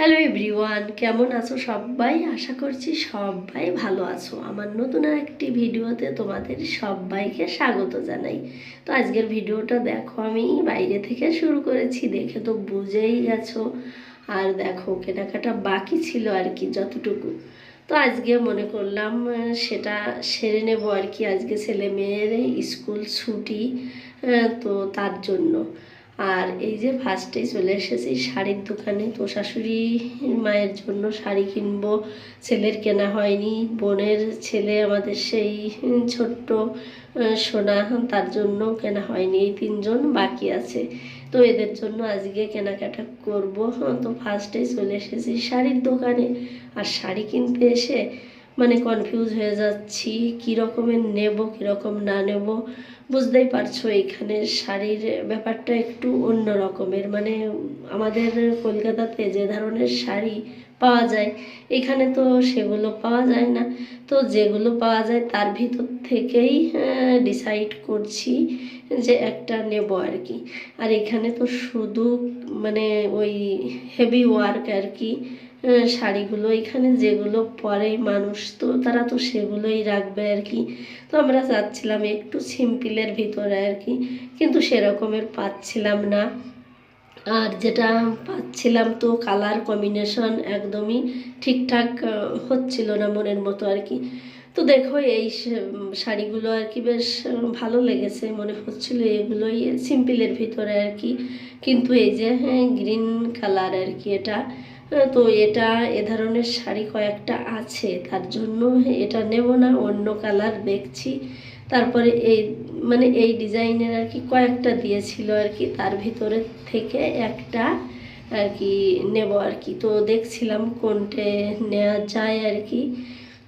Hello everyone, কেমন আছো সবাই? আশা করছি সবাই ভালো আছো। আমার নতুন একটি ভিডিওতে তোমাদের সবাইকে স্বাগত জানাই। তো আজকের ভিডিওটা দেখো, আমি বাইরে থেকে শুরু করেছি, দেখে তো বুঝেই গেছো। আর দেখো, কেনাকাটা বাকি ছিল আর কি যতটুকু। তো আজকে মনে করলাম সেটা সেরে নেবো আর কি। আজকে ছেলে মেয়ের স্কুল ছুটি, তো তার জন্য। আর এই যে ফার্স্টেই চলে এসেছি শাড়ির দোকানে। তো শাশুড়ি মায়ের জন্য শাড়ি কিনবো, ছেলের কেনা হয়নি। বোনের ছেলে আমাদের সেই ছোট্ট সোনা, তার জন্য কেনা হয়নি। এই তিনজন বাকি আছে, তো এদের জন্য আজকে কেনাকাটা করব। তো ফার্স্টেই চলে এসেছি শাড়ির দোকানে। আর শাড়ি কিনতে এসে মানে কনফিউজ হয়ে যাচ্ছি, কী রকমের নেব কীরকম না নেব। বুঝতেই পারছো এখানে শাড়ির ব্যাপারটা একটু অন্য রকমের। মানে আমাদের কলকাতাতে যে ধরনের শাড়ি পাওয়া যায়, এখানে তো সেগুলো পাওয়া যায় না। তো যেগুলো পাওয়া যায় তার ভিতর থেকেই ডিসাইড করছি যে একটা নেব আর কি। আর এখানে তো শুধু মানে ওই হেভি ওয়ার্ক আর কি শাড়িগুলো, এখানে যেগুলো পরে মানুষ, তো তারা তো সেগুলোই রাখবে আর কি। তো আমরা চাচ্ছিলাম একটু সিম্পলের ভিতরে আর কি, কিন্তু সেরকমের পাচ্ছিলাম না। আর যেটা পাচ্ছিলাম, তো কালার কম্বিনেশন একদমই ঠিকঠাক হচ্ছিল না মনের মতো আর কি। তো দেখো এই শাড়িগুলো আর কি বেশ ভালো লেগেছে, মনে হচ্ছিল এগুলোই সিম্পলের ভিতরে আর কি। কিন্তু এই যে গ্রিন কালার আর কি এটা, তো এটা এ ধরনের শাড়ি কয়েকটা আছে, তার জন্য এটা নেব না, অন্য কালার দেখছি। তারপরে এই মানে এই ডিজাইনের আর কি কয়েকটা দিয়েছিল আর কি, তার ভিতরে থেকে একটা আর কি নেব আর কি। তো দেখছিলাম কোনটে নেওয়া যায় আর কি।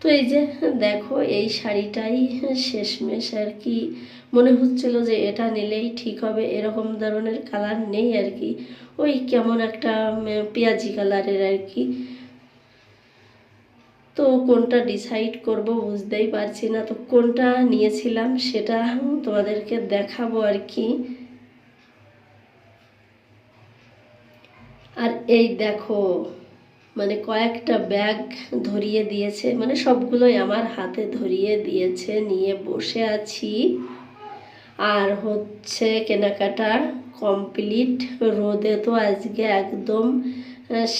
তো এই যে দেখো, এই শাড়িটাই শেষমেশ আর কি মনে হচ্ছিল যে এটা নিলেই ঠিক হবে। এরকম ধরনের কালার নেই আর কি, ওই কেমন একটা পেঁয়াজি কালারের আর কি। তো কোনটা ডিসাইড করব বুঝতেই পারছি না। তো কোনটা নিয়েছিলাম সেটা তোমাদেরকে দেখাবো আর কি। আর এই দেখো, মানে কয়েকটা ব্যাগ ধরিয়ে দিয়েছে, মানে সবগুলোই আমার হাতে ধরিয়ে দিয়েছে, নিয়ে বসে আছি। আর হচ্ছে কেনাকাটা কমপ্লিট। রোদে তো আজকে একদম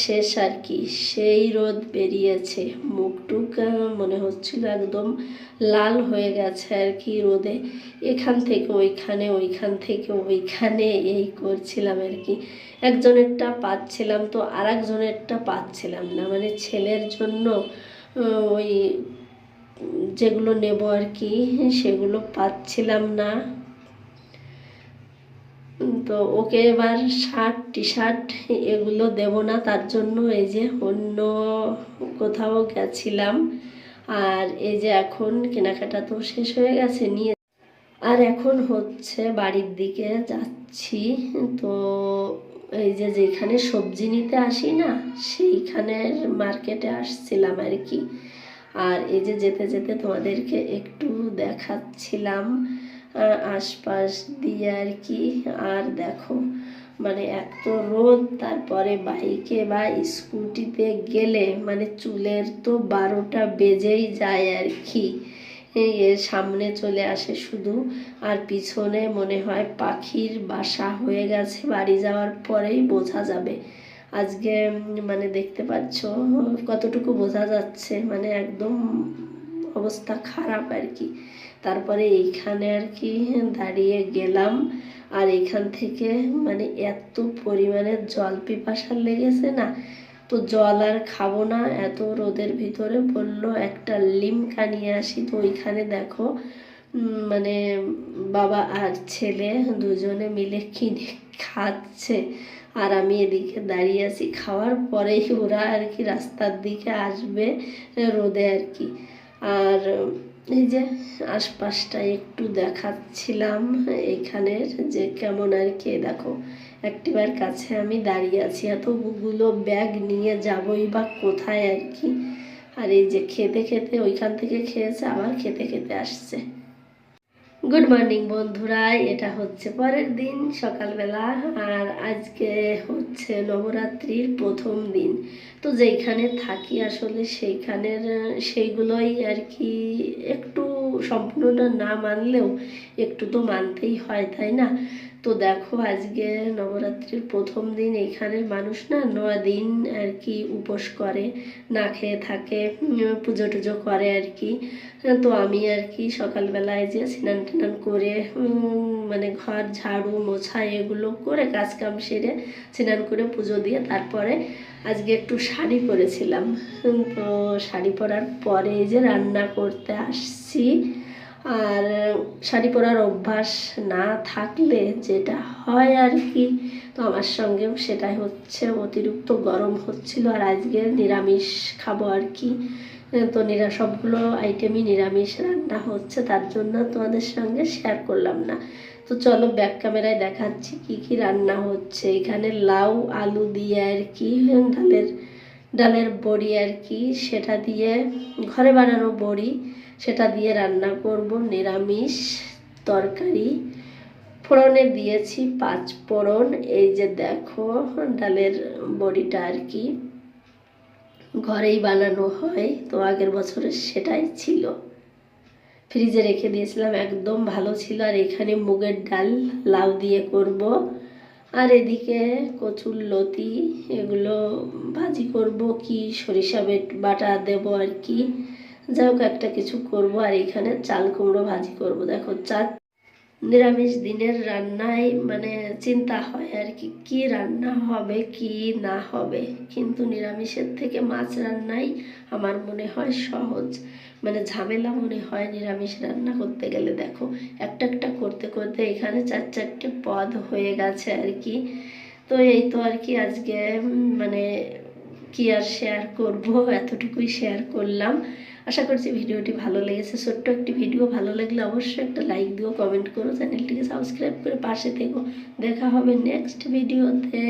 শেষ আর কি, সেই রোদ বেরিয়েছে। মুখটুক মনে হচ্ছিল একদম লাল হয়ে গেছে আর কি রোদে। এখান থেকে ওইখানে, ওইখান থেকে ওইখানে এই করছিলাম আর কি। একজনেরটা পাচ্ছিলাম তো আর একজনেরটা পাচ্ছিলাম না। মানে ছেলের জন্য ওই যেগুলো নেব আর কি সেগুলো পাচ্ছিলাম না। তো ওকে এবার শার্ট টি শার্ট এগুলো দেব না, তার জন্য এই যে অন্য কোথাও গেছিলাম। আর এই যে এখন কেনাকাটা তো শেষ হয়ে গেছে, নিয়ে আর এখন হচ্ছে বাড়ির দিকে যাচ্ছি। তো এই যে যেখানে সবজি নিতে আসি না, সেইখানের মার্কেটে আসছিলাম আর কি। আর এই যে যেতে যেতে তোমাদেরকে একটু দেখাচ্ছিলাম আশপাশ দিয়ে আর কি। আর দেখো, মানে এত রোদ, তারপরে বাইকে বা স্কুটিতে গেলে মানে চুলের তো 12টা বেজেই যায় আর কি। এর সামনে চলে আসে শুধু, আর পিছনে মনে হয় পাখির বাসা হয়ে গেছে। বাড়ি যাওয়ার পরেই বোঝা যাবে। আজকে মানে দেখতে পাচ্ছ কতটুকু বোঝা যাচ্ছে, মানে একদম অবস্থা খারাপ আর কি। তারপরে এইখানে আর কি দাঁড়িয়ে গেলাম। আর এখান থেকে মানে এত পরিমাণে জল পিপাসা লেগেছে না, তো জল আর খাবো না এত রোদের ভিতরে। বললো একটা লিমকা নিয়ে আসি। তো ওইখানে দেখো মানে বাবা আর ছেলে দুজনে মিলে কিনে খাচ্ছে, আর আমি এদিকে দাঁড়িয়ে আছি। খাওয়ার পরেই ওরা আর কি রাস্তার দিকে আসবে রোদে আর কি। আর এই যে আশপাশটা একটু দেখাচ্ছিলাম এইখানের, যে কেমন আর কি। দেখো, অ্যাক্টিভার কাছে আমি দাঁড়িয়ে আছি, এতগুলো ব্যাগ নিয়ে যাবই বা কোথায় আর কি। আর এই যে খেতে খেতে ওইখান থেকে খেয়েছে, আবার খেতে খেতে আসছে। গুড মর্নিং বন্ধুরা, এটা হচ্ছে পরের দিন সকালবেলা। আর আজকে হচ্ছে নবরাত্রির প্রথম দিন। তো যেইখানে থাকি আসলে সেইগুলোই আর কি একটু সম্পূর্ণটা না মানলেও একটু তো মানতেই হয়, তাই না? তো দেখো, আজকে নবরাত্রির প্রথম দিন। এখানের মানুষ না 9 দিন আর কি উপোস করে, না খেয়ে থাকে, পুজো টুজো করে আর কি। তো আমি আর কি সকালবেলায় যে স্নান টান করে মানে ঘর ঝাড়ু মোছা এগুলো করে কাজকাম সেরে স্নান করে পুজো দিয়ে তারপরে আজকে একটু শাড়ি পরেছিলাম। তো শাড়ি পরার পরে যে রান্না করতে আসছি। আর শাড়ি পরার অভ্যাস না থাকলে যেটা হয় আর কি, তো আমার সঙ্গেও সেটাই হচ্ছে, অতিরিক্ত গরম হচ্ছিল। আর আজকে নিরামিষ খাবো আর কি। তো সবগুলো আইটেমই নিরামিষ রান্না হচ্ছে, তার জন্য তোমাদের সঙ্গে শেয়ার করলাম না। তো চলো ব্যাক ক্যামেরায় দেখাচ্ছি কি কি রান্না হচ্ছে। এখানে লাউ আলু দিয়ে আর কি ডালের বড়ি আর কি, সেটা দিয়ে ঘরে বানানো বড়ি, সেটা দিয়ে রান্না করব নিরামিষ তরকারি। ফোড়নে দিয়েছি 5 ফোড়ন। এই যে দেখো, ডালের বড়িটা আর কি ঘরেই বানানো হয়, তো আগের বছরের সেটাই ছিল, ফ্রিজে রেখে দিয়েছিলাম, একদম ভালো ছিল। আর এখানে মুগের ডাল লাউ দিয়ে করব। আর এদিকে কচুর লতি, এগুলো ভাজি করব, কি সরিষা বাটা দেব আর কি, যাই হোক একটা কিছু করব। আর এখানে চাল কুমড়ো ভাজি করব। দেখো নিরামিষ দিনের রান্নায় মানে চিন্তা হয় আর কি, কি রান্না হবে কি না হবে। কিন্তু নিরামিষের থেকে মাছ রান্নাই আমার মনে হয় সহজ, মানে ঝামেলা মনে হয় নিরামিষ রান্না করতে গেলে। দেখো একটা একটা করতে করতে এখানে 4-4টে পদ হয়ে গেছে আর কি। তো এই তো আর কি আজকে মানে কি আর শেয়ার করব, এতটুকুই শেয়ার করলাম। আশা করছি ভিডিওটি ভালো লেগেছে। ছোট্ট একটি ভিডিও, ভালো লাগলে অবশ্যই একটা লাইক দিও, কমেন্ট করো, চ্যানেলটিকে সাবস্ক্রাইব করে পাশে থেকো। দেখা হবে নেক্সট ভিডিওতে।